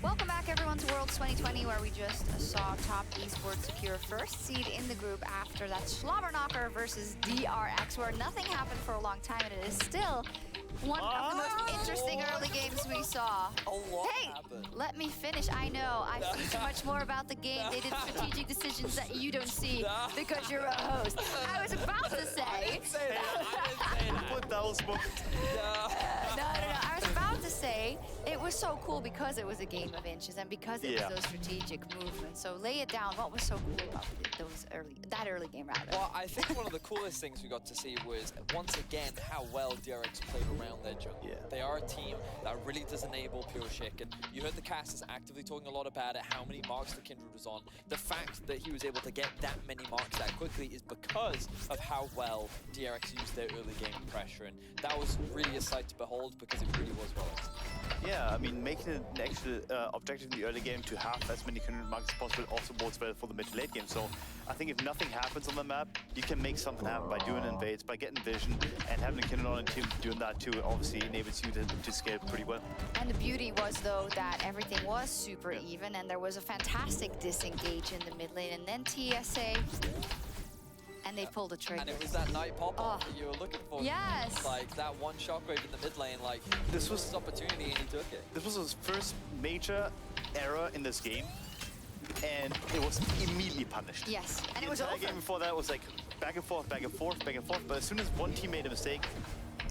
Welcome back, everyone, to Worlds 2020, where we just saw Top Esports secure first seed in the group after that slobber knocker versus DRX, where nothing happened for a long time, and it is still one of the most interesting early games we saw. Hey, let me finish. I know, I see too much more about the game. They did strategic decisions that you don't see because you're a host. I was about to say... I didn't say that. Put those books. No. I was about to say it was so cool because it was a game of inches and because it was those strategic movements. So lay it down. What was so cool about that early game rather? Well, I think one of the coolest things we got to see was once again how well DRX played around their jungle. Yeah. They are a team that really does enable Pureshik, and you heard the casters actively talking a lot about it, how many marks the Kindred was on. The fact that he was able to get that many marks that quickly is because of how well DRX used their early game pressure, and that was really a sight to behold because it really was well executed. Yeah, I mean, making it an actual objective in the early game to have as many Kindred marks as possible also bodes well for the mid to late game. So I think if nothing happens on the map, you can make something happen by doing invades, by getting vision, and having a Kindred on a team doing that too obviously enables you to scale pretty well. And the beauty was, though, that everything was super even, and there was a fantastic disengage in the mid lane, and then TSA... and they pulled the trigger. And it was that night pop-up that you were looking for. Yes! Like, that one shockwave in the mid lane, like, this was his opportunity and he took it. This was his first major error in this game, and it was immediately punished. Yes, and the it was entire over. game before that was like back and forth, back and forth, back and forth, but as soon as one team made a mistake,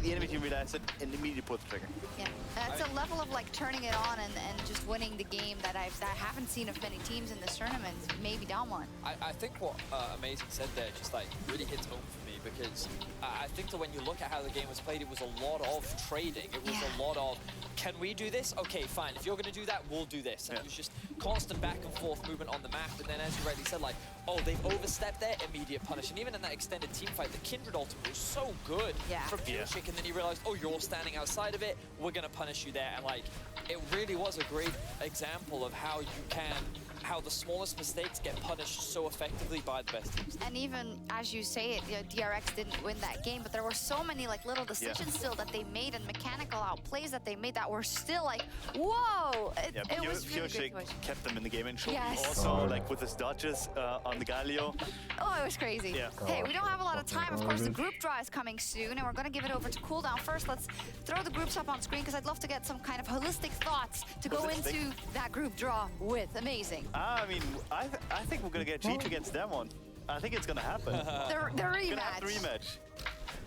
the enemy team realized it and immediately pulled the trigger. Yeah, that's a level of like turning it on and just winning the game that I haven't seen of many teams in this tournament, maybe Damwon. I think what Amazing said there just like really hits home for me, because I think that when you look at how the game was played, it was a lot of trading. It was a lot of, can we do this? Okay, fine. If you're going to do that, we'll do this. And it was just constant back and forth movement on the map. And then, as you rightly said, like, oh, they've overstepped their immediate punish. And even in that extended team fight, the Kindred ultimate was so good from Pureshik. And then he realized, oh, you're all standing outside of it. We're going to punish you there. And like, it really was a great example of how you can, how the smallest mistakes get punished so effectively by the best teams. And even as you say it, DRX didn't win that game, but there were so many like little decisions still that they made and mechanical outplays that they made that were still like, whoa! It was really Pureshik kept them in the game and showed Yes. also like with his dodges on the Galio. Oh, it was crazy. Yeah. Hey, we don't have a lot of time. Of course, the group draw is coming soon, and we're going to give it over to Cooldown. First, let's throw the groups up on screen, because I'd love to get some kind of holistic thoughts to go into that group draw with. Amazing. I mean, I think we're going to get G2 against Damwon. I think it's going to happen. The rematch. We're going to have the rematch.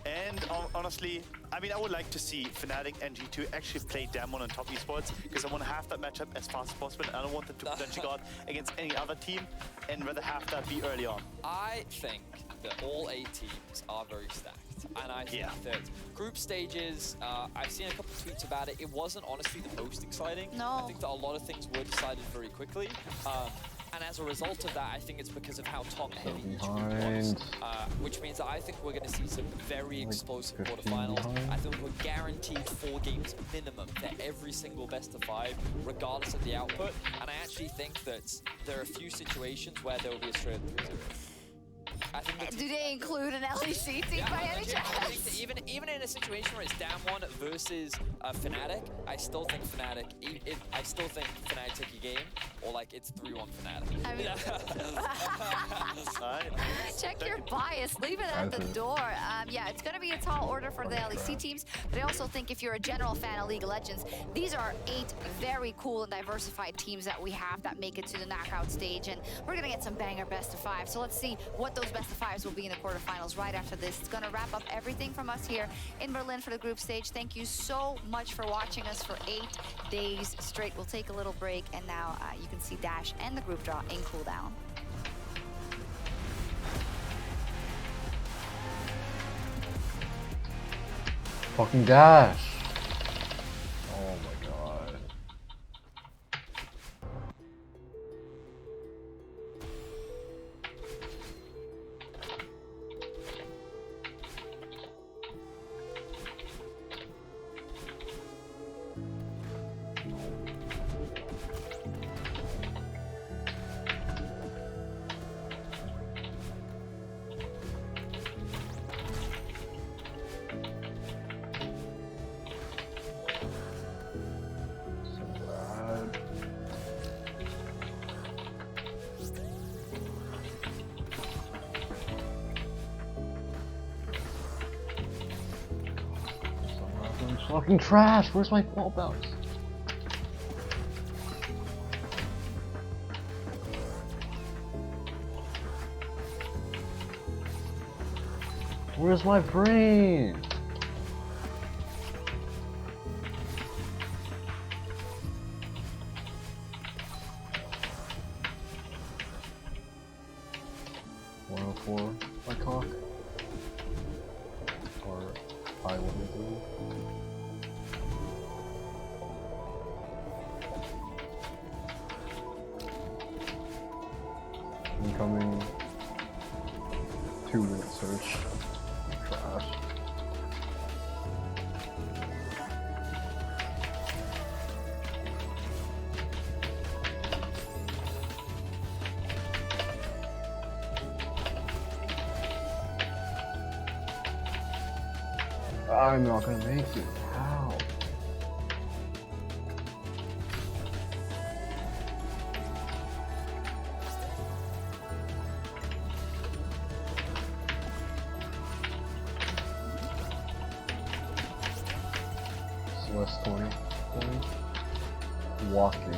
And honestly, I mean, I would like to see Fnatic and G2 actually play Damwon on Top Esports, because I want to have that matchup as fast as possible. I don't want them to potentially go out against any other team, and rather have that be early on. I think that all 8 teams are very stacked. And I think that group stages, I've seen a couple of tweets about it. It wasn't honestly the most exciting. No. I think that a lot of things were decided very quickly. And as a result of that, I think it's because of how top-heavy each group was. Which means that I think we're going to see some very explosive quarterfinals. I think we're guaranteed 4 games minimum for every single best of 5, regardless of the output. And I actually think that there are a few situations where there will be a straight 3-0. I think do they include an LEC team by any chance? I think that even in a situation where it's Damwon versus Fnatic, I still think Fnatic take a game, or like it's 3-1 Fnatic. I mean, check your bias, leave it at the door. Yeah, it's going to be a tall order for the LEC teams, but I also think if you're a general fan of League of Legends, these are 8 very cool and diversified teams that we have that make it to the knockout stage, and we're going to get some banger best of 5. So let's see what those best of 5s will be in the quarterfinals right after this. It's going to wrap up everything from us here in Berlin for the group stage. Thank you so much for watching us for 8 days straight. We'll take a little break, and now you can see Dash and the group draw in Cooldown. Fucking Dash. Oh my god. Fucking trash! Where's my ball bounce? Where's my brain? .104 my cock. Or I 103. Incoming 2-minute search. Trash. I'm not gonna make it. How? Celeste 20. Walking.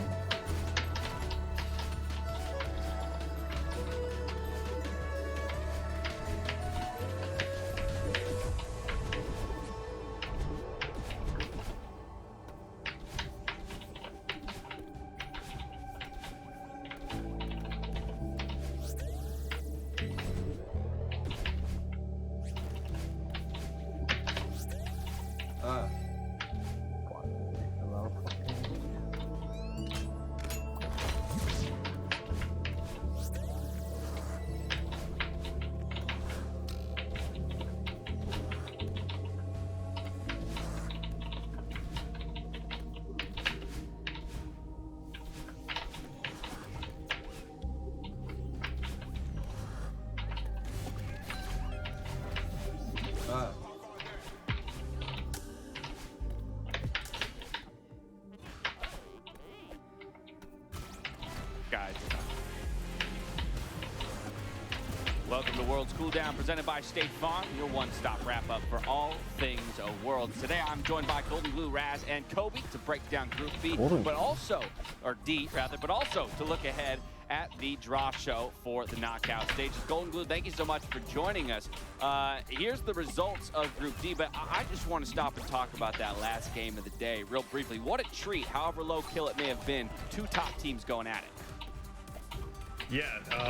Guys. Welcome to Worlds Cooldown, presented by State Farm, your one-stop wrap-up for all things Worlds. Today, I'm joined by Golden Blue, Raz, and Kobe to break down Group B, but also, or D rather, but also to look ahead at the draw show for the knockout stages. Golden Blue, thank you so much for joining us. Here's the results of Group D, but I just want to stop and talk about that last game of the day real briefly. What a treat, however low kill it may have been. Two top teams going at it. Yeah,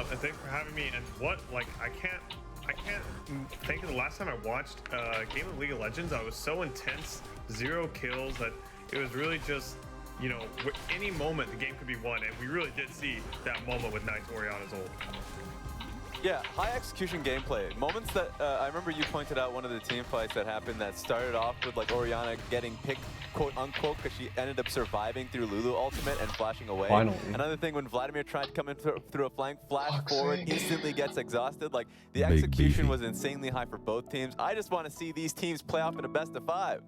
and thanks for having me. And what, like, I can't think of the last time I watched a game of League of Legends. I was so intense, 0 kills, that it was really just, you know, any moment the game could be won, and we really did see that moment with Knight's Oriana's ult. Yeah, high execution gameplay. Moments that, I remember you pointed out one of the team fights that happened that started off with like Oriana getting picked, quote unquote, because she ended up surviving through Lulu ultimate and flashing away. Finally. Another thing, when Vladimir tried to come in through a flank, flash forward, instantly gets exhausted. Like, the execution was insanely high for both teams. I just want to see these teams play off in a best of 5.